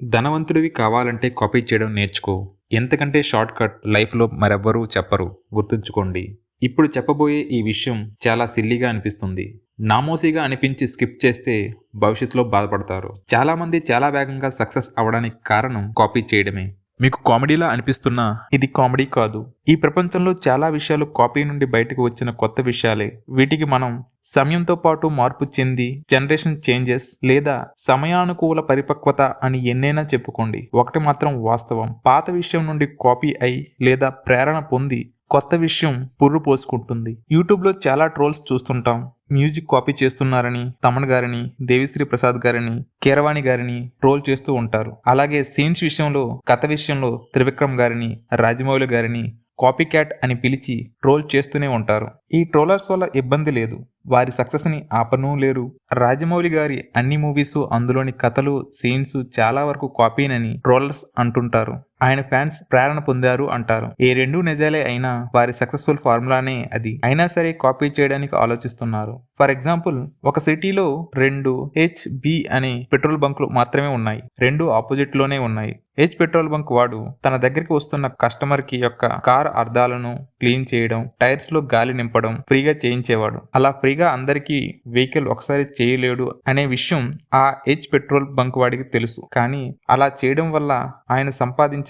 ధనవంతుడివి కావాలంటే కాపీ చేయడం నేర్చుకో. ఎంతకంటే షార్ట్ కట్ లైఫ్‌లో మరెవ్వరూ చెప్పరు. గుర్తుంచుకోండి. ఇప్పుడు చెప్పబోయే ఈ విషయం చాలా సిల్లీగా అనిపిస్తుంది. నామోసీగా అనిపించి స్కిప్ చేస్తే భవిష్యత్తులో బాధపడతారు. చాలామంది చాలా వేగంగా సక్సెస్ అవ్వడానికి కారణం కాపీ చేయడమే. మీకు కామెడీలా అనిపిస్తున్నా ఇది కామెడీ కాదు. ఈ ప్రపంచంలో చాలా విషయాలు కాపీ నుండి బయటకు వచ్చిన కొత్త విషయాలే. వీటికి మనం సమయంతో పాటు మార్పు చెంది జనరేషన్ చేంజెస్ లేదా సమయానుకూల పరిపక్వత అని ఎన్నైనా చెప్పుకోండి. ఒకటి మాత్రం వాస్తవం, పాత విషయం నుండి కాపీ అయి లేదా ప్రేరణ పొంది కొత్త విషయం పుర్రు పోసుకుంటుంది. యూట్యూబ్లో చాలా ట్రోల్స్ చూస్తుంటాం. మ్యూజిక్ కాపీ చేస్తున్నారని తమన్ గారిని, దేవిశ్రీ ప్రసాద్ గారిని, కీరవాణి గారిని ట్రోల్ చేస్తూ ఉంటారు. అలాగే సీన్స్ విషయంలో, కథ విషయంలో త్రివిక్రమ్ గారిని, రాజమౌళి గారిని కాపీ క్యాట్ అని పిలిచి ట్రోల్ చేస్తూనే ఉంటారు. ఈ ట్రోలర్స్ వల్ల ఇబ్బంది లేదు, వారి సక్సెస్ని ఆపనూ లేరు. రాజమౌళి గారి అన్ని మూవీస్, అందులోని కథలు, సీన్స్ చాలా వరకు కాపీనని ట్రోలర్స్ అంటుంటారు. ఆయన ఫ్యాన్స్ ప్రేరణ పొందారు అంటారు. ఏ రెండూ నిజాలే అయినా వారి సక్సెస్ఫుల్ ఫార్ములానే అది. అయినా సరే కాపీ చేయడానికి ఆలోచిస్తున్నారు. ఫర్ ఎగ్జాంపుల్, ఒక సిటీలో 2 HB అనే పెట్రోల్ బంకులు మాత్రమే ఉన్నాయి. 2 ఆపోజిట్ లోనే ఉన్నాయి. హెచ్ పెట్రోల్ బంక్ వాడు తన దగ్గరికి వస్తున్న కస్టమర్ కి యొక్క కార్ అద్దాలను క్లీన్ చేయడం, టైర్స్ లో గాలి నింపడం ఫ్రీగా చేయించేవాడు. అలా ఫ్రీగా అందరికీ వెహికల్ ఒకసారి చేయలేడు అనే విషయం ఆ హెచ్ పెట్రోల్ బంక్ వాడికి తెలుసు. కానీ అలా చేయడం వల్ల ఆయన సంపాదించిన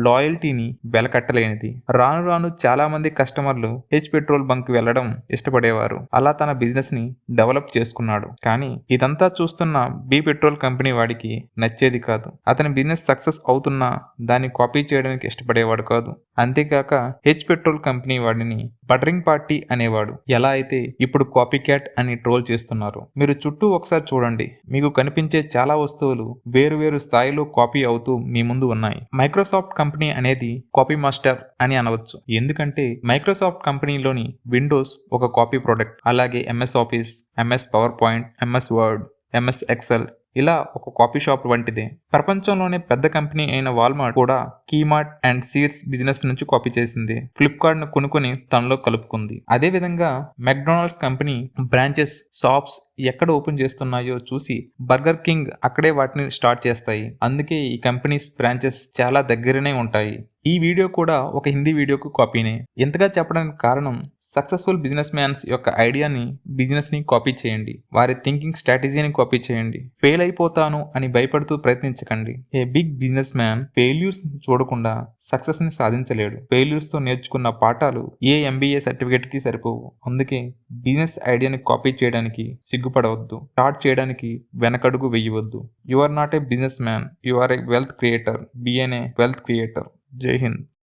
లాయల్టీని వెలకట్టలేనిది. రాను రాను చాలా మంది కస్టమర్లు హెచ్ పెట్రోల్ బంక్ వెళ్లడం ఇష్టపడేవారు. అలా తన బిజినెస్ ని డెవలప్ చేసుకున్నాడు. కానీ ఇదంతా చూస్తున్న బి పెట్రోల్ కంపెనీ వాడికి నచ్చేది కాదు. అతని బిజినెస్ సక్సెస్ అవుతున్నా దాన్ని కాపీ చేయడానికి ఇష్టపడేవాడు కాదు. అంతేకాక హెచ్ పెట్రోల్ కంపెనీ వాడిని బటరింగ్ పార్టీ అనేవాడు. ఎలా అయితే ఇప్పుడు కాపీ క్యాట్ అని ట్రోల్ చేస్తున్నారు. మీరు చుట్టూ ఒకసారి చూడండి, మీకు కనిపించే చాలా వస్తువులు వేరు వేరు స్థాయిలో కాపీ అవుతూ మీ ముందు ఉన్నాయి. మైక్రోసాఫ్ట్ కంపెనీ అనేది కాపీ మాస్టర్ అని అనవచ్చు. ఎందుకంటే మైక్రోసాఫ్ట్ కంపెనీలోని విండోస్ ఒక కాపీ ప్రోడక్ట్. అలాగే MS office, MS power point, MS word, MS Excel ఇలా ఒక కాపీ షాప్ వంటిదే. ప్రపంచంలోనే పెద్ద కంపెనీ అయిన వాల్మార్ట్ కూడా కీమార్ట్ అండ్ సీర్స్ బిజినెస్ నుంచి కాపీ చేసింది. ఫ్లిప్కార్ట్ ను కొనుక్కొని తనలో కలుపుకుంది. అదే విధంగా మెక్డొనాల్డ్స్ కంపెనీ బ్రాంచెస్, షాప్స్ ఎక్కడ ఓపెన్ చేస్తున్నాయో చూసి బర్గర్ కింగ్ అక్కడే వాటిని స్టార్ట్ చేస్తాయి. అందుకే ఈ కంపెనీస్ బ్రాంచెస్ చాలా దగ్గరనే ఉంటాయి. ఈ వీడియో కూడా ఒక హిందీ వీడియోకు కాపీనే. ఇంతగా చెప్పడానికి కారణం, సక్సెస్ఫుల్ బిజినెస్ మ్యాన్స్ యొక్క ఐడియాని, బిజినెస్ని కాపీ చేయండి. వారి థింకింగ్ స్ట్రాటజీని కాపీ చేయండి. ఫెయిల్ అయిపోతాను అని భయపడుతూ ప్రయత్నించకండి. ఏ బిగ్ బిజినెస్ మ్యాన్ ఫెయిల్యూర్స్ చూడకుండా సక్సెస్ ని సాధించలేడు. ఫెయిల్యూర్స్ తో నేర్చుకున్న పాఠాలు ఏ MBA సర్టిఫికేట్ కి సరిపోవు. అందుకే బిజినెస్ ఐడియాని కాపీ చేయడానికి సిగ్గుపడవద్దు. స్టార్ట్ చేయడానికి వెనకడుగు వేయవద్దు. You are not a business man, you are a wealth creator. Be a wealth creator. జై హింద్.